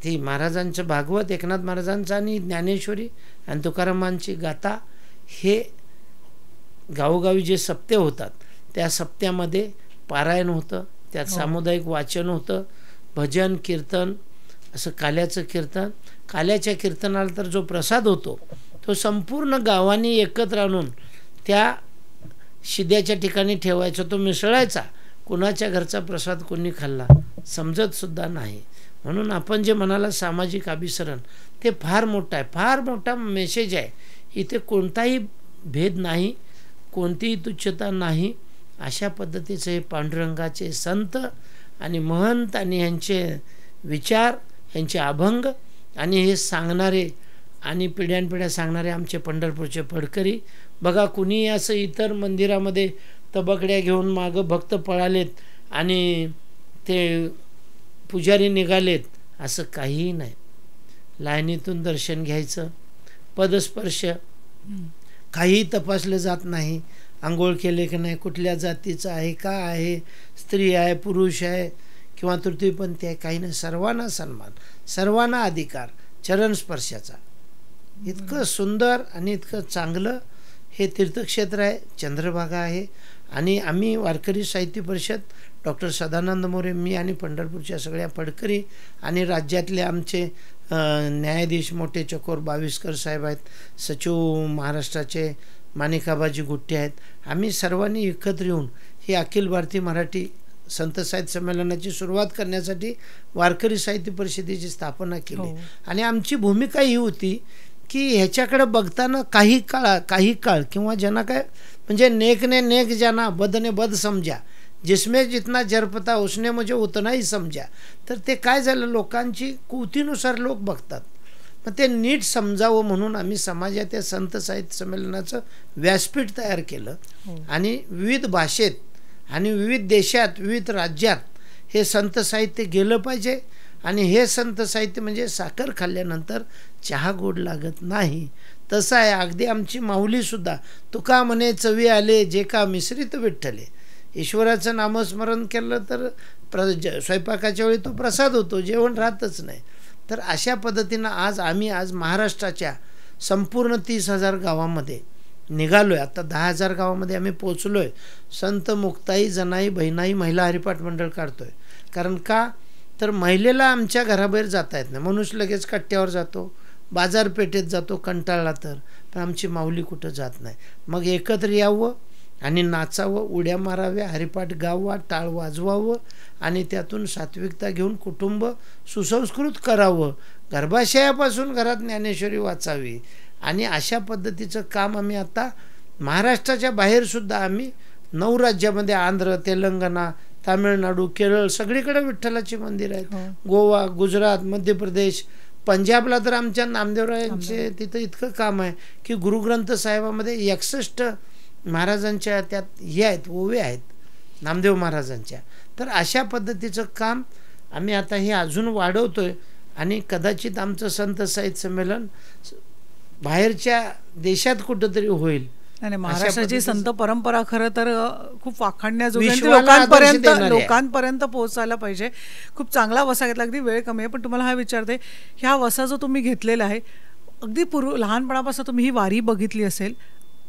ती महाराजांचं भागवत, एकनाथ महाराजांचं आणि ज्ञानेश्वरी आणि तुकारामांची गाथा, हे गावोगावी जे सप्ते होतात त्या सप्त्यामध्ये पारायण होतं, त्यात सामुदायिक वाचन होतं, भजन कीर्तन, असं काल्याचं कीर्तन. काल्याच्या कीर्तनाला तर जो प्रसाद होतो तो संपूर्ण गावांनी एकत्र आणून त्या शिद्याच्या ठिकाणी ठेवायचा, तो मिसळायचा. कुणाच्या घरचा प्रसाद कोणी खाल्ला समजत सुद्धा नाही. म्हणून आपण जे म्हणाला सामाजिक अभिसरण, ते फार मोठं आहे, फार मोठा मेसेज आहे. इथे कोणताही भेद नाही, कोणतीही तुच्छता नाही. अशा पद्धतीचे पांडुरंगाचे संत आणि महंत आणि ह्यांचे विचार, ह्यांचे अभंग आणि हे सांगणारे आणि पिढ्यानपिढ्या सांगणारे आमचे पंढरपूरचे फडकरी. बघा, कुणी असं इतर मंदिरामध्ये तबकड्या घेऊन मागं भक्त पळालेत आणि ते पुजारी निघालेत असं काहीही नाही. लाईनीतून दर्शन घ्यायचं, पदस्पर्श, काहीही तपासलं जात नाही. आंघोळ केले की नाही, कुठल्या जातीचं आहे, का आहे, स्त्री आहे, पुरुष आहे किंवा तृतीयपंथी आहे, काही नाही. सर्वांना सन्मान, सर्वांना अधिकार, चरणस्पर्शाचा. इतकं सुंदर आणि इतकं चांगलं हे तीर्थक्षेत्र आहे, चंद्रभागा आहे. आणि आम्ही वारकरी साहित्य परिषद, डॉक्टर सदानंद मोरे, मी आणि पंढरपूरच्या सगळ्या फडकरी आणि राज्यातले आमचे न्यायाधीश मोठे चकोर बाविस्कर साहेब आहेत, सचिव महाराष्ट्राचे माणिकाबाजी गुट्टे आहेत, आम्ही सर्वांनी एकत्र येऊन ही अखिल भारतीय मराठी संत साहित्य संमेलनाची सुरुवात करण्यासाठी वारकरी साहित्य परिषदेची स्थापना केली. आणि आमची भूमिका ही होती की ह्याच्याकडे बघताना काही काळ किंवा ज्यांना काय म्हणजे नेक ने नेक जाना, बद ने बद समजा, जिसमें जितना जरपता उसने मुझे उतना ही समजा. तर ते काय झालं, लोकांची कुवतीनुसार लोक बघतात, मग ते नीट समजावं म्हणून आम्ही समाजात या संत साहित्य संमेलनाचं व्यासपीठ तयार केलं. आणि विविध भाषेत आणि विविध देशात, विविध राज्यात हे संत साहित्य गेलं पाहिजे. आणि हे संत साहित्य म्हणजे साखर खाल्ल्यानंतर चहा गोड लागत नाही, तसं आहे. अगदी आमची माऊलीसुद्धा, तुका म्हणे चवी आले जे का मिश्रित विठ्ठले. ईश्वराचं नामस्मरण केलं तर स्वयंपाकाच्या वेळी तो प्रसाद होतो, जेवण राहतच नाही. तर अशा पद्धतीनं आज महाराष्ट्राच्या संपूर्ण 30,000 गावामध्ये निघालो आहे. आता 10,000 गावामध्ये आम्ही पोचलो आहे. संत मुक्ताई, जनाई, बहिणाई महिला हरिपाठ मंडळ काढतो आहे. कारण का तर महिलेला आमच्या घराबाहेर जाता येत नाही. मनुष्य लगेच कट्ट्यावर जातो, बाजारपेठेत जातो कंटाळला तर, पण आमची माऊली कुठं जात नाही. मग एकत्र यावं आणि नाचावं, उड्या माराव्या, हरिपाठ गावा, टाळ वाजवावं आणि त्यातून सात्विकता घेऊन कुटुंब सुसंस्कृत करावं. गर्भाशयापासून घरात ज्ञानेश्वरी वाचावी. आणि अशा पद्धतीचं काम आम्ही आता महाराष्ट्राच्या बाहेरसुद्धा आम्ही 9 राज्यामध्ये, आंध्र, तेलंगणा, तामिळनाडू, केरळ, सगळीकडे विठ्ठलाची मंदिर आहेत. गोवा, गुजरात, मध्य प्रदेश, पंजाबला तर आमच्या नामदेवरायांचे तिथं इतकं काम आहे की गुरुग्रंथ साहेबामध्ये 61 महाराजांच्या त्यात हे आहेत, ओवे आहेत. नामदेव महाराजांच्या. तर अशा पद्धतीचं काम आम्ही आता हे अजून वाढवतोय आणि कदाचित आमचं संत साहित्य संमेलन बाहेरच्या देशात कुठंतरी होईल. आणि महाराष्ट्राची संत परंपरा खरं तर खूप वाखाणण्याजोगी विश्वाला आदर्श देणारी आहे. लोकांपर्यंत पोहोचायला पाहिजे. खूप चांगला वसा घेतला. अगदी वेळ कमी आहे पण तुम्हाला हा विचारते, ह्या वसा जो तुम्ही घेतलेला आहे अगदी लहानपणापासून तुम्ही ही वारी बघितली असेल,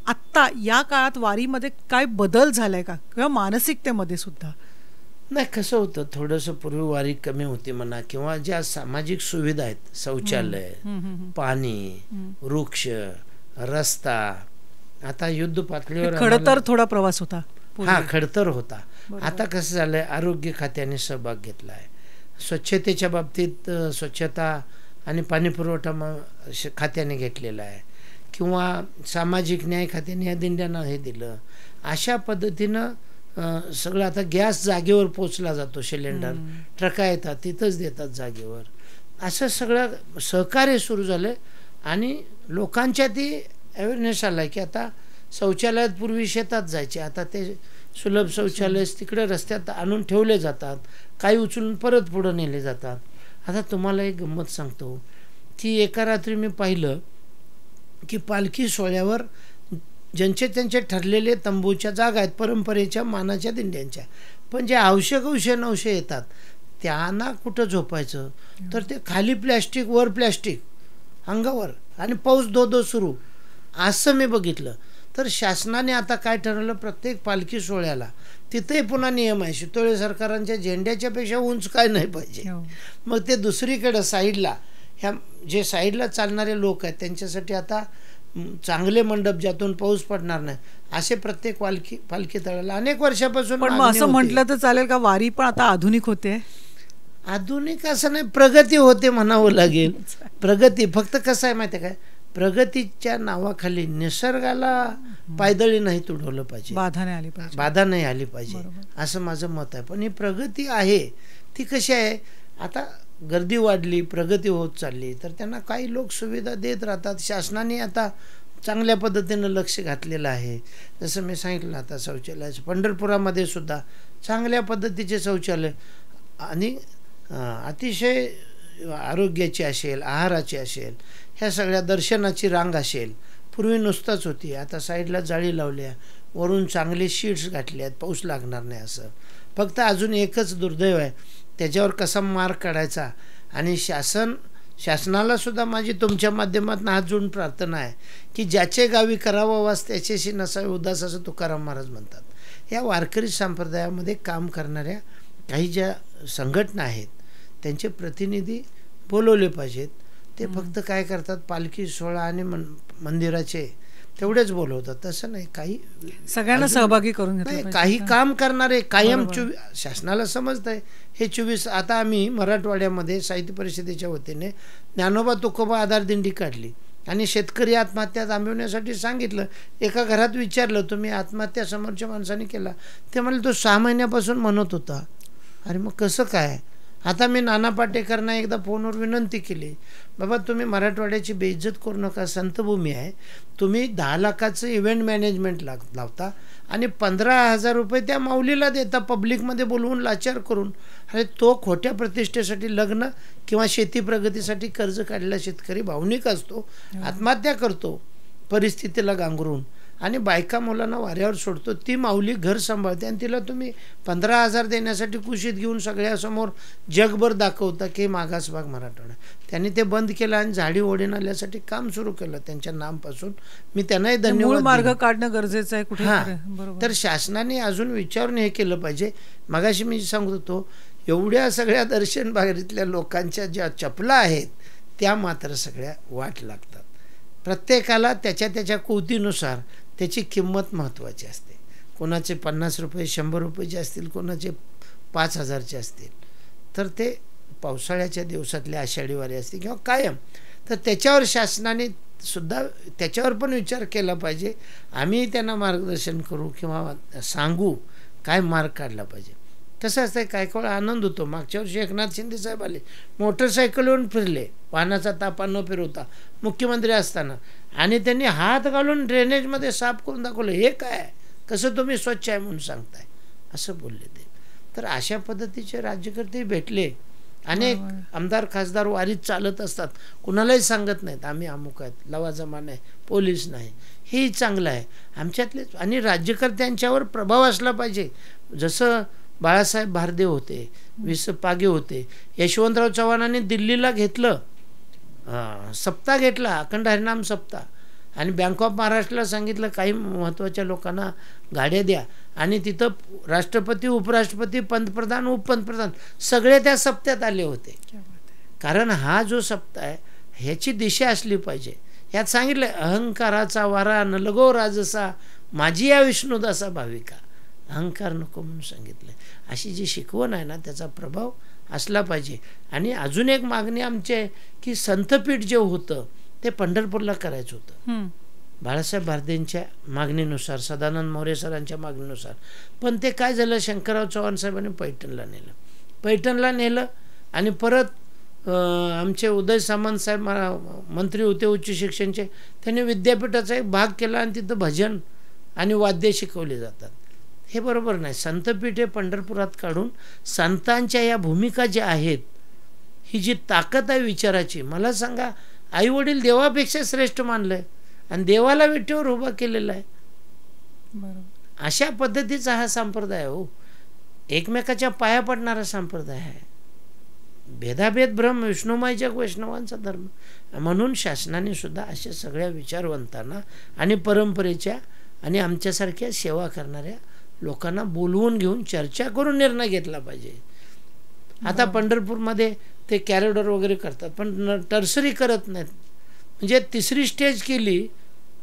आत्ता या काळात वारीमध्ये काय बदल झालाय का किंवा मानसिकतेमध्ये सुद्धा? नाही, कसं होतं, थोडंसं पूर्वी वारी कमी होती म्हणा, किंवा ज्या सामाजिक सुविधा आहेत, शौचालय, पाणी, वृक्ष, रस्ता, आता युद्ध पातळीवर खडतर थोडा प्रवास होता. हा, खडतर होता. आता कसं झालंय, आरोग्य खात्याने सहभाग घेतला आहे. स्वच्छतेच्या बाबतीत स्वच्छता आणि पाणी पुरवठा खात्याने घेतलेला आहे, किंवा सामाजिक न्याय खात्याने या दिंड्यांना हे दिलं. अशा पद्धतीनं सगळं आता गॅस जागेवर पोचला जातो, सिलेंडर ट्रका येतात तिथंच देतात जागेवर. असं सगळं सहकार्य सुरू झालं आणि लोकांच्या ती अवेअरनेस आला की आता शौचालयात पूर्वी शेतात जायचे, आता ते सुलभ शौचालय तिकडे रस्त्यात आणून ठेवले जातात, काही उचलून परत पुढं नेले जातात. आता तुम्हाला एक गंमत सांगतो की एका रात्री मी पाहिलं की पालखी सोहळ्यावर ज्यांचे त्यांचे ठरलेले तंबूच्या जागा आहेत परंपरेच्या मानाच्या दिंड्यांच्या, पण जे आवश्यक नवशे येतात त्यांना कुठं झोपायचं, तर ते खाली प्लॅस्टिक वर प्लॅस्टिक अंगावर आणि पाऊस धो सुरू, असं मी बघितलं. तर शासनाने आता काय ठरवलं, प्रत्येक पालखी सोहळ्याला तिथेही पुन्हा नियम आहे, शितोळे सरकारांच्या झेंड्याच्या पेक्षा उंच काय नाही पाहिजे. मग ते दुसरीकडे साईडला ह्या जे साईडला चालणारे लोक आहेत त्यांच्यासाठी आता चांगले मंडप ज्यातून पाऊस पडणार नाही असे प्रत्येक पालखी तळाला अनेक वर्षापासून. पण असं म्हटलं तर चालेल का, वारी पण आता आधुनिक होते? आधुनिक असं नाही, प्रगती होते म्हणावं लागेल. प्रगती फक्त कसं आहे माहिती आहे काय, प्रगतीच्या नावाखाली निसर्गाला पायदळी नाही तुडवलं पाहिजे, बाधा नाही आली पाहिजे, असं माझं मत आहे. पण ही प्रगती आहे ती कशी आहे, आता गर्दी वाढली, प्रगती होत चालली, तर त्यांना काही लोक सुविधा देत राहतात. शासनाने आता चांगल्या पद्धतीनं लक्ष घातलेलं आहे. जसं मी सांगितलं आता शौचालयाचं, पंढरपुरामध्ये सुद्धा चांगल्या पद्धतीचे शौचालय आणि अतिशय आरोग्याची असेल, आहाराची असेल, ह्या सगळ्या दर्शनाची रांग असेल. पूर्वी नुसताच होती, आता साईडला जाळी लावल्या, वरून चांगले शीट्स घातले आहेत, पाऊस लागणार नाही असं. फक्त अजून एकच दुर्दैव आहे, त्याच्यावर कसा मार्ग काढायचा. आणि शासनाला सुद्धा माझी तुमच्या माध्यमातून हात जोडून प्रार्थना आहे की ज्याचे गावी करावा वास त्याच्याशी नसावे उदास, असं तुकाराम महाराज म्हणतात. या वारकरी संप्रदायामध्ये काम करणाऱ्या काही ज्या संघटना आहेत त्यांचे प्रतिनिधी बोलवले पाहिजेत. ते फक्त काय करतात, पालखी सोहळा आणि मंदिराचे तेवढेच बोलवतात, तसं नाही. काही सगळ्यांना सहभागी करून घेतलं, काही काम करणारे कायम शासनाला समजत आहे हे 24. आता आम्ही मराठवाड्यामध्ये साहित्य परिषदेच्या वतीने ज्ञानोबा तुकोबा आधार दिंडी काढली आणि शेतकरी आत्महत्या थांबवण्यासाठी सांगितलं. एका घरात विचारलं, तुम्ही आत्महत्या समोरच्या माणसाने केला? ते म्हणले, तो 6 महिन्यापासून म्हणत होता. अरे मग कसं काय? आता मी नाना पाटेकरांना एकदा फोनवर विनंती केली, बाबा तुम्ही मराठवाड्याची बेइज्जत करू नका, संतभूमी आहे, तुम्ही 10 लाखाचं इव्हेंट मॅनेजमेंट लावता आणि 15,000 रुपये त्या माऊलीला देता पब्लिकमध्ये बोलवून लाचार करून. अरे तो खोट्या प्रतिष्ठेसाठी लग्न किंवा शेती प्रगतीसाठी कर्ज काढलेला शेतकरी भावनिक असतो, आत्महत्या करतो परिस्थितीला गांगरून आणि बायका मुलांना वाऱ्यावर सोडतो. ती माऊली घर सांभाळते आणि तिला तुम्ही 15,000 देण्यासाठी कुशीत घेऊन सगळ्यासमोर जगभर दाखवता की मागास भाग मराठवाडा. त्यांनी ते बंद केलं आणि झाडी ओढीन आल्यासाठी काम सुरू केलं त्यांच्या नामपासून. मी त्यांनाही धन्यवाद. मार्ग काढणं गरजेचं आहे कुठे. तर शासनाने अजून विचारून हे केलं पाहिजे. मगाशी मी सांगत होतो, एवढ्या सगळ्या दर्शन भागातल्या लोकांच्या ज्या चपला आहेत त्या मात्र सगळ्या वाट लागतात. प्रत्येकाला त्याच्या कुवतीनुसार त्याची किंमत महत्त्वाची असते. कोणाचे 50 रुपये 100 रुपयाचे असतील, कोणाचे 5,000चे असतील. तर ते पावसाळ्याच्या दिवसातले आषाढी वारी असते किंवा कायम, तर त्याच्यावर शासनाने सुद्धा त्याच्यावर पण विचार केला पाहिजे. आम्ही त्यांना मार्गदर्शन करू किंवा सांगू काय मार्ग काढला पाहिजे. कसं असतं, काय काय आनंद होतो. मागच्या वर्षी एकनाथ शिंदे साहेब आले, मोटरसायकलवरून फिरले, वाहनाचा तापा न फिरवता, मुख्यमंत्री असताना, आणि त्यांनी हात घालून ड्रेनेजमध्ये साफ करून दाखवलं. हे काय, कसं तुम्ही स्वच्छ आहे म्हणून सांगताय? असं बोलले ते. तर अशा पद्धतीचे राज्यकर्ते भेटले. अनेक आमदार खासदार वारीत चालत असतात, कुणालाही सांगत नाहीत आम्ही अमुक आहेत, लवाजमा नाही, पोलीस नाही. हेही चांगलं आहे आमच्यातले. आणि राज्यकर्त्यांच्यावर प्रभाव असला पाहिजे. जसं बाळासाहेब भारदेव होते, पागे होते, यशवंतराव चव्हाणांनी दिल्लीला घेतलं, सप्ताह घेतला, अखंड हरिनाम सप्ताह. आणि बँक ऑफ महाराष्ट्राला सांगितलं काही महत्त्वाच्या लोकांना गाड्या द्या. आणि तिथं राष्ट्रपती, उपराष्ट्रपती, पंतप्रधान, उपपंतप्रधान सगळे त्या सप्त्यात आले होते. कारण हा जो सप्ताह आहे ह्याची दिशा असली पाहिजे. यात सांगितलं अहंकाराचा वारा न लगो राजसा, माझी या विष्णुदासा भाविका. अहंकार नको म्हणून सांगितलं. अशी जी शिकवण आहे ना त्याचा प्रभाव असला पाहिजे. आणि अजून एक मागणी आमची आहे की संतपीठ जे होतं ते पंढरपूरला करायचं होतं बाळासाहेब भारदेंच्या मागणीनुसार, सदानंद मोरे सरांच्या मागणीनुसार. पण ते काय झालं, शंकरराव चव्हाण साहेबांनी पैठणला नेलं. आणि परत आमचे उदय सामंत साहेब मंत्री होते उच्च शिक्षणचे, त्यांनी विद्यापीठाचा एक भाग केला आणि तिथं भजन आणि वाद्य शिकवले जातात. हे बरोबर नाही. संतपीठ हे पंढरपुरात काढून संतांच्या या भूमिका ज्या आहेत, ही जी ताकद आहे विचाराची, मला सांगा, आई वडील देवापेक्षा श्रेष्ठ मानलंय आणि देवाला विठेवर उभा केलेला आहे. बरोबर. अशा पद्धतीचा हा संप्रदाय हो, एकमेकाच्या पाया पडणारा संप्रदाय आहे. भेदाभेद भ्रम विष्णुमय जग वैष्णवांचा धर्म. म्हणून शासनाने सुद्धा अशा सगळ्या विचारवंतांना आणि परंपरेच्या आणि आमच्यासारख्या सेवा करणाऱ्या लोकांना बोलवून घेऊन चर्चा करून निर्णय घेतला पाहिजे. आता पंढरपूरमध्ये ते कॅरिडॉर वगैरे करतात पण टर्सरी करत नाहीत. म्हणजे तिसरी स्टेज केली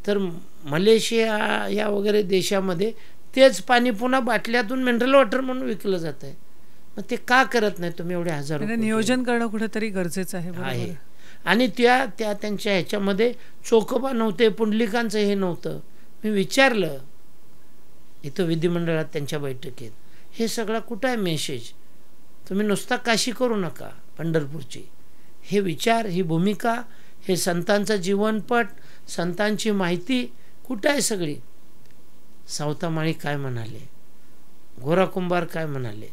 तर मलेशिया या वगैरे देशामध्ये तेच पाणी पुन्हा बाटल्यातून मिनरल वॉटर म्हणून विकलं जात आहे. मग ते का करत नाही तुम्ही? एवढे हजार नियोजन करणं कुठेतरी गरजेचं आहे. आणि त्यांच्या ह्याच्यामध्ये चोखोबा नव्हते, पुंडलिकांचं हे नव्हतं. मी विचारलं इथं विधिमंडळात त्यांच्या बैठकीत, हे सगळा कुठं आहे मेसेज? तुम्ही नुसता काशी करू नका पंढरपूरची. हे विचार, ही भूमिका, हे संतांचा जीवनपट, संतांची माहिती कुठं आहे सगळी? सावतामाळी काय म्हणाले, गोरा कुंभार काय म्हणाले,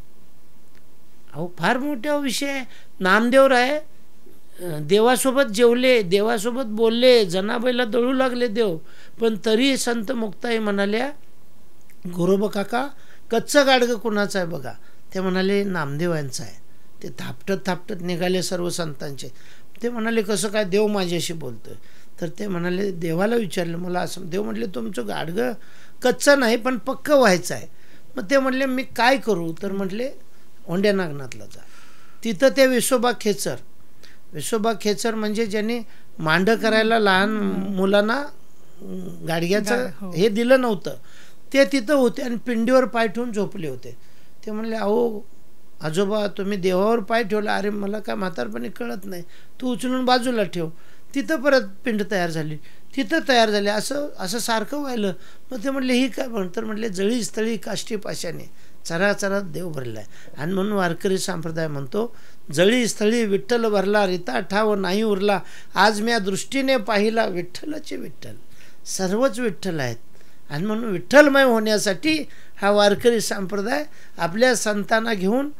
अहो फार मोठा विषय आहे. नामदेवराय देवासोबत जेवले, देवासोबत बोलले, जनाबाईला दळू लागले देव, पण तरी संत मुक्ताई म्हणाल्या, गोरोबा काका कच्चं गाडगं कुणाचं आहे बघा. ते म्हणाले नामदेवांचं आहे. ते थापटत निघाले सर्व संतांचे. ते म्हणाले कसं काय, देव माझ्याशी बोलतोय. तर ते म्हणाले देवाला विचारलं मला असं. देव म्हटले तुमचं गाडगं कच्चं नाही पण पक्कं व्हायचं आहे. मग ते म्हटले मी काय करू? तर म्हटले ओंड्या नागनाथला जा. तिथं ते विसोबा खेचर म्हणजे ज्यांनी मांड करायला लहान मुलांना गाडग्याचं हे दिलं नव्हतं, ते तिथं होते आणि पिंडीवर पाय ठेवून झोपले होते. ते म्हणले अहो आजोबा तुम्ही देवावर पाय ठेवला. अरे मला काय म्हातारपणी कळत नाही, तू उचलून बाजूला ठेव. तिथं परत पिंड तयार झाली, तिथं तयार झाली, असं सारखं व्हायलं. मग ते म्हणले ही काय म्हण? तर म्हटले जळी स्थळी काष्टी पाशाने चराचरात देव भरलाय. आणि म्हणून वारकरी संप्रदाय म्हणतो जळी स्थळी विठ्ठल भरला, रिता ठाव नाही उरला, आज मी या दृष्टीने पाहिला विठ्ठलाचे विठ्ठल. सर्वच विठ्ठल आहेत. आणि म्हणून विठ्ठलमय होण्यासाठी हा वारकरी संप्रदाय आपल्या संतांना घेऊन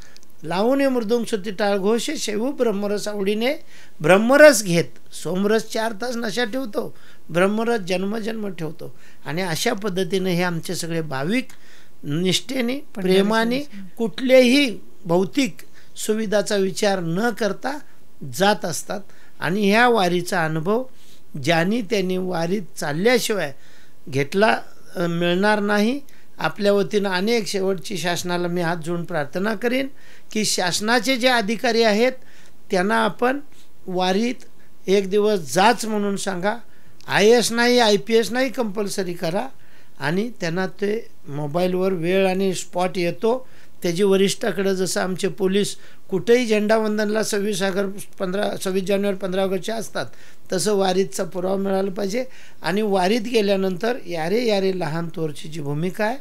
लावून मृदुंग श्रुती टाळ घोष शेवू ब्रह्मरस आवडीने ब्रह्मरस घेत. सोमरस 4 तास नशा ठेवतो, ब्रह्मरस जन्मजन्म ठेवतो. आणि अशा पद्धतीने हे आमचे सगळे भाविक निष्ठेने प्रेमाने कुठलेही भौतिक सुविधाचा विचार न करता जात असतात. आणि ह्या वारीचा अनुभव ज्यांनी त्यांनी वारीत चालल्याशिवाय घेतला मिळणार नाही. आपल्या वतीनं अनेक शेवटची शासनाला मी हात जोडून प्रार्थना करीन की शासनाचे जे अधिकारी आहेत त्यांना आपण वारीत एक दिवस जाच म्हणून सांगा. IAS नाही, IPS नाही कंपल्सरी करा. आणि त्यांना ते मोबाईलवर वेळ आणि स्पॉट येतो त्याची वरिष्ठाकडे, जसं आमचे पोलीस कुठेही झेंडावंदनला 26 जानेवारी 15 ऑगस्टचे असतात तसं वारीतचा पुरावा मिळाला पाहिजे. आणि वारीत गेल्यानंतर यारे लहान थोरची जी भूमिका आहे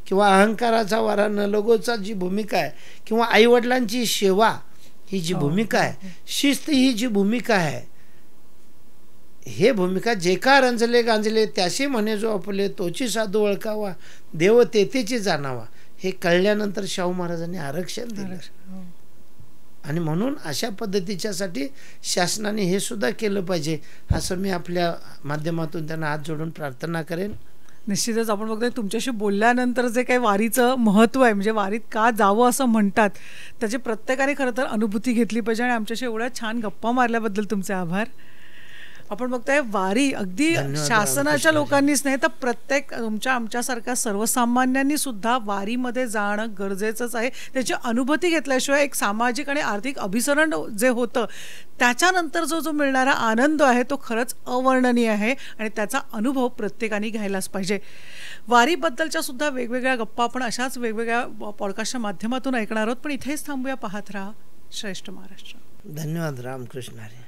किंवा अहंकाराचा वारा न लगोचा जी भूमिका आहे किंवा आईवडिलांची सेवा ही जी भूमिका आहे, शिस्त ही जी भूमिका आहे, हे भूमिका जे का रंजले गांजले त्याशी म्हणे जो आपले तोची साधू ओळखावा, देव तेथेची जाणावा, हे कळल्यानंतर शाहू महाराजांनी आरक्षण दिलं. हो. आणि म्हणून अशा पद्धतीच्यासाठी शासनाने हे सुद्धा केलं पाहिजे, असं मी आपल्या माध्यमातून त्यांना हात जोडून प्रार्थना करेन. निश्चितच आपण बघतोय तुमच्याशी बोलल्यानंतर जे काही वारीचं महत्त्व आहे, म्हणजे वारीत का जावं असं म्हणतात, त्याची प्रत्येकाने खरं तर अनुभूती घेतली पाहिजे. आणि आमच्याशी एवढ्या छान गप्पा मारल्याबद्दल तुमचे आभार. आपण बघताय वारी अगदी शासनाच्या लोकांनीच नाही तर प्रत्येक आमच्यासारख्या सर्वसामान्यांनी सुद्धा वारीमध्ये जाणं गरजेचंच आहे. त्याची अनुभूती घेतल्याशिवाय एक सामाजिक आणि आर्थिक अभिसरण जे होतं त्याच्यानंतर जो मिळणारा आनंद आहे तो खरंच अवर्णनीय आहे आणि त्याचा अनुभव प्रत्येकाने घ्यायलाच पाहिजे. वारीबद्दलच्या सुद्धा वेगवेगळ्या गप्पा आपण अशाच वेगवेगळ्या पॉडकास्टच्या माध्यमातून ऐकणार आहोत. पण इथेच थांबूया. पाहत राहा श्रेष्ठ महाराष्ट्र. धन्यवाद. रामकृष्ण हरी.